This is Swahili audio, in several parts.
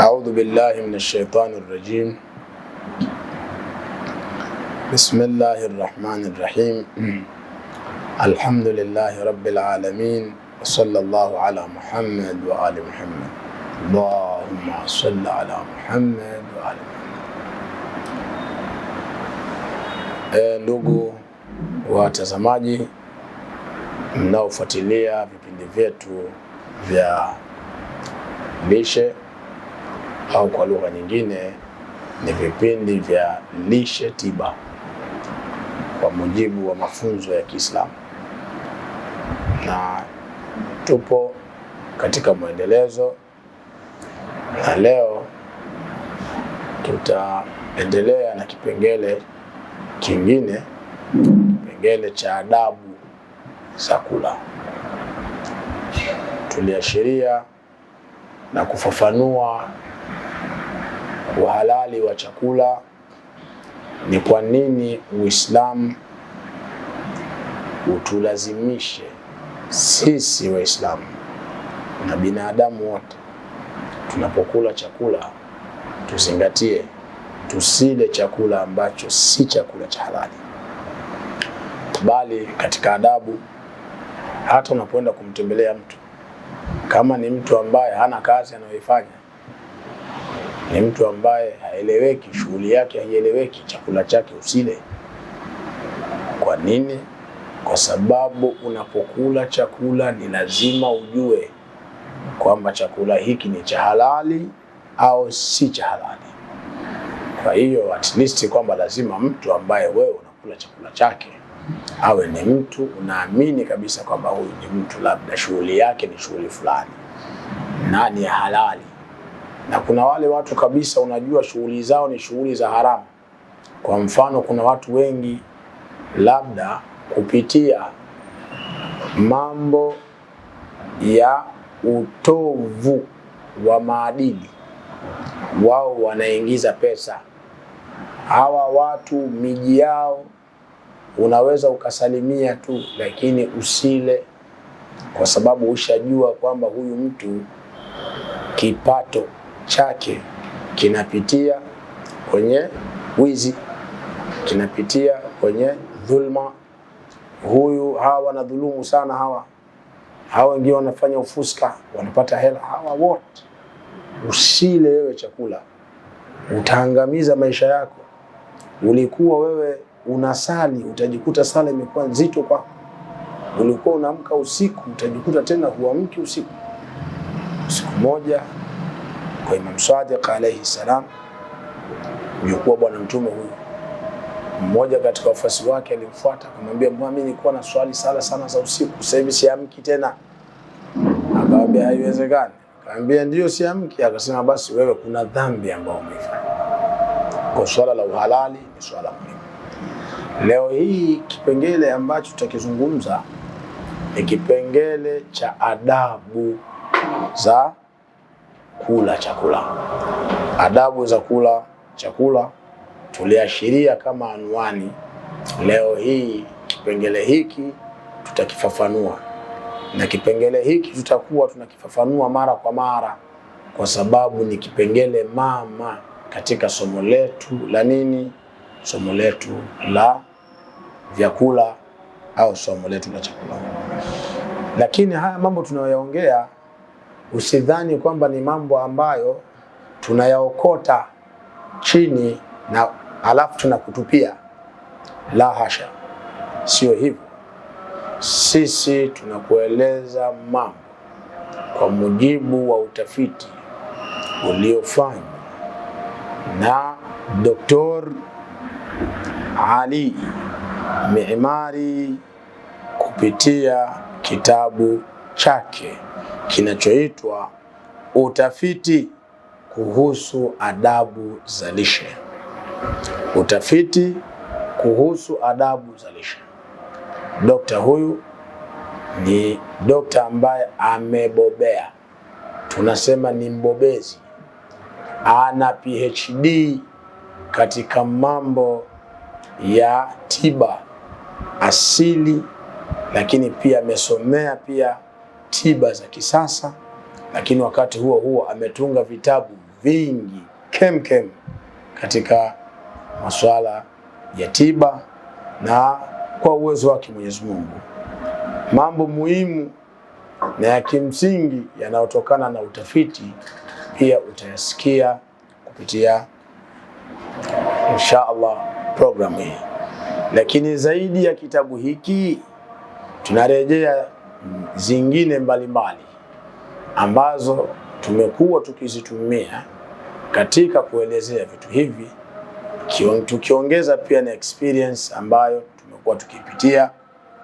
أعوذ بالله من الشيطان الرجيم. بسم الله الرحمن الرحيم. الحمد لله رب العالمين، وصلى الله على محمد وآل محمد. اللهم صل على محمد وآل محمد. Ndugu watazamaji mnaofuatilia vipindi vyetu vya lishe au kwa lugha nyingine ni vipindi vya lishe tiba kwa mujibu wa mafunzo ya Kiislamu, na tupo katika mwendelezo, na leo tutaendelea na kipengele kingine, kipengele cha adabu za kula. Tuliashiria na kufafanua uhalali wa chakula, ni kwa nini Uislamu utulazimishe sisi Waislamu na binadamu wote tunapokula chakula tuzingatie tusile chakula ambacho si chakula cha halali. Bali katika adabu, hata unapoenda kumtembelea mtu, kama ni mtu ambaye hana kazi anayoifanya, ni mtu ambaye haeleweki, shughuli yake haieleweki, chakula chake usile. Kwa nini? Kwa sababu unapokula chakula ni lazima ujue kwamba chakula hiki ni cha halali au si cha halali. Kwa hiyo at least kwamba lazima mtu ambaye wewe unakula chakula chake awe ni mtu unaamini kabisa kwamba huyu ni mtu labda shughuli yake ni shughuli fulani na ni halali. Na kuna wale watu kabisa unajua shughuli zao ni shughuli za haramu. Kwa mfano, kuna watu wengi labda kupitia mambo ya utovu wa maadili wao wanaingiza pesa. Hawa watu miji yao unaweza ukasalimia tu, lakini usile, kwa sababu ushajua kwamba huyu mtu kipato chake kinapitia kwenye wizi, kinapitia kwenye dhulma. Hawa wanadhulumu sana, hawa wengine wanafanya ufuska, wanapata hela. Hawa wote usile wewe chakula, utaangamiza maisha yako. Ulikuwa wewe unasali, utajikuta sala imekuwa nzito kwako. Ulikuwa unaamka usiku, utajikuta tena huamki usiku. Siku moja kwa Imam Sadiq alayhi salam, yuko bwana mtume huyu, mmoja katika wafuasi wake alimfuata akamwambia, mimi nilikuwa na swali sala sana za usiku, sasa hivi siamki tena. Akamwambia haiwezekani. Akamwambia ndio siamki. Akasema basi wewe kuna dhambi ambayo umeifanya. Kwa swala la uhalali ni swala muhimu. Leo hii kipengele ambacho tutakizungumza ni kipengele cha adabu za kula chakula. Adabu za kula chakula tuliashiria kama anwani. Leo hii kipengele hiki tutakifafanua, na kipengele hiki tutakuwa tunakifafanua mara kwa mara, kwa sababu ni kipengele mama katika somo letu la nini? Somo letu la vyakula au somo letu la chakula. Lakini haya mambo tunayoyaongea usidhani kwamba ni mambo ambayo tunayaokota chini na alafu tunakutupia. La hasha, sio hivyo. Sisi tunakueleza mambo kwa mujibu wa utafiti uliofanywa na Dr. Ali Miimari kupitia kitabu chake kinachoitwa Utafiti kuhusu adabu za lishe. Utafiti kuhusu adabu za lishe. Dokta huyu ni dokta ambaye amebobea, tunasema ni mbobezi, ana PhD katika mambo ya tiba asili, lakini pia amesomea pia tiba za kisasa, lakini wakati huo huo ametunga vitabu vingi kem katika masuala ya tiba, na kwa uwezo wake Mwenyezi Mungu mambo muhimu na ya kimsingi yanayotokana na utafiti pia utayasikia kupitia insha Allah programu hii. Lakini zaidi ya kitabu hiki tunarejea zingine mbalimbali ambazo tumekuwa tukizitumia katika kuelezea vitu hivi, tukiongeza pia na experience ambayo tumekuwa tukipitia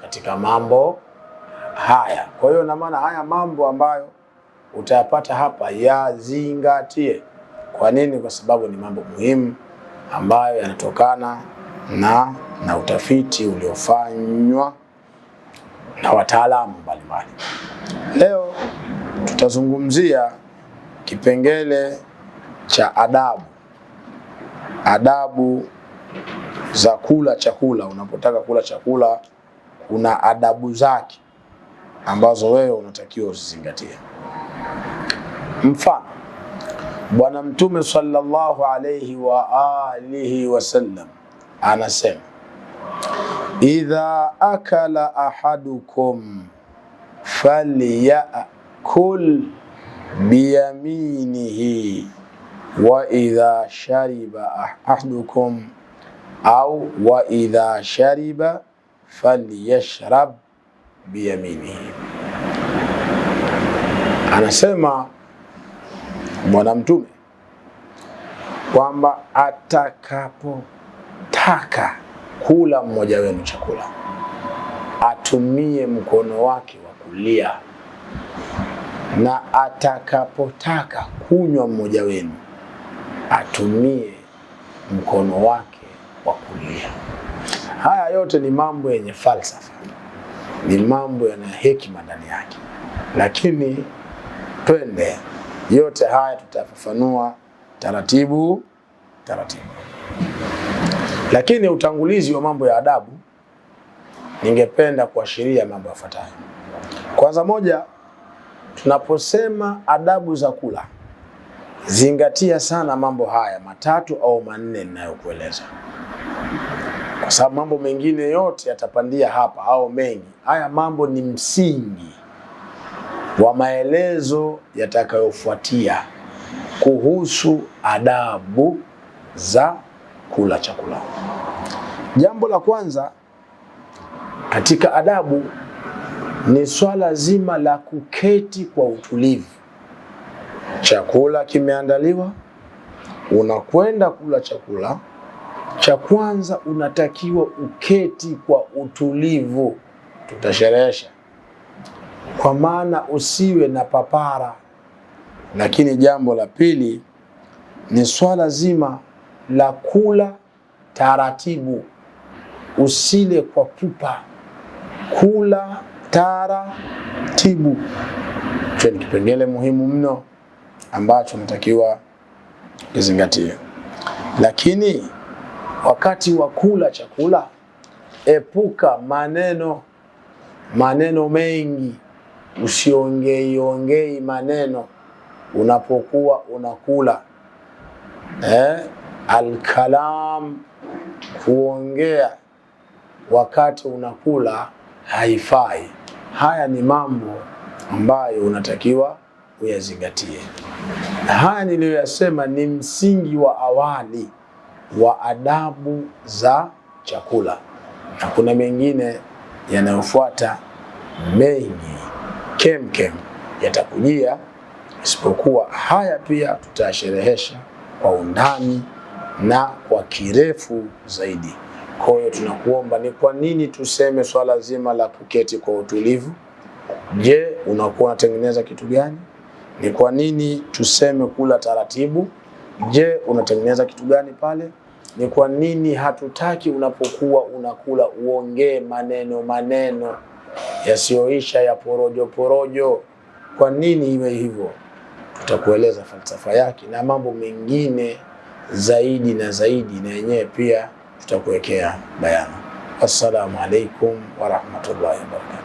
katika mambo haya. Kwa hiyo na maana haya mambo ambayo utayapata hapa yazingatie. Kwa nini? Kwa sababu ni mambo muhimu ambayo yanatokana na utafiti uliofanywa na wataalamu mbalimbali. Leo tutazungumzia kipengele cha adabu za kula chakula. Unapotaka kula chakula kuna adabu zake ambazo wewe unatakiwa uzizingatie. Mfano, Bwana Mtume sallallahu alayhi wa alihi wasallam anasema, idha akala ahadukum falyakul biyaminihi wa idha shariba ahadukum au wa idha shariba falyashrab biyaminihi. Anasema Bwana Mtume kwamba atakapotaka kula mmoja wenu chakula atumie mkono wake wa kulia, na atakapotaka kunywa mmoja wenu atumie mkono wake wa kulia. Haya yote ni mambo yenye falsafa, ni mambo yana hekima ndani yake, lakini twende yote haya tutafafanua taratibu. Lakini utangulizi wa mambo ya adabu, ningependa kuashiria mambo yafuatayo. Kwanza moja, tunaposema adabu za kula, zingatia sana mambo haya matatu au manne ninayokueleza, kwa sababu mambo mengine yote yatapandia hapa au mengi. Haya mambo ni msingi wa maelezo yatakayofuatia kuhusu adabu za kula chakula. Jambo la kwanza katika adabu ni swala zima la kuketi kwa utulivu. Chakula kimeandaliwa, unakwenda kula chakula, cha kwanza unatakiwa uketi kwa utulivu. Tutasherehesha kwa maana usiwe na papara. Lakini jambo la pili ni swala zima la kula taratibu, usile kwa pupa, kula taratibu. Hicho ni kipengele muhimu mno ambacho natakiwa kizingatie. Lakini wakati wa kula chakula, epuka maneno mengi, usiongei maneno unapokuwa unakula. Al-kalam, kuongea wakati unakula haifai. Haya ni mambo ambayo unatakiwa uyazingatie. Haya niliyoyasema ni msingi wa awali wa adabu za chakula, na kuna mengine yanayofuata mengi kem yatakujia, isipokuwa haya pia tutasherehesha kwa undani na kwa kirefu zaidi. Kwa hiyo tunakuomba, ni kwa nini tuseme swala zima la kuketi kwa utulivu? Je, unakuwa unatengeneza kitu gani? Ni kwa nini tuseme kula taratibu? Je, unatengeneza kitu gani pale? Ni kwa nini hatutaki unapokuwa unakula uongee maneno yasiyoisha ya porojo? Kwa nini iwe hivyo? Tutakueleza falsafa yake na mambo mengine zaidi na yenyewe pia tutakuwekea bayana. Assalamu alaikum wa rahmatullahi wa barakatuh.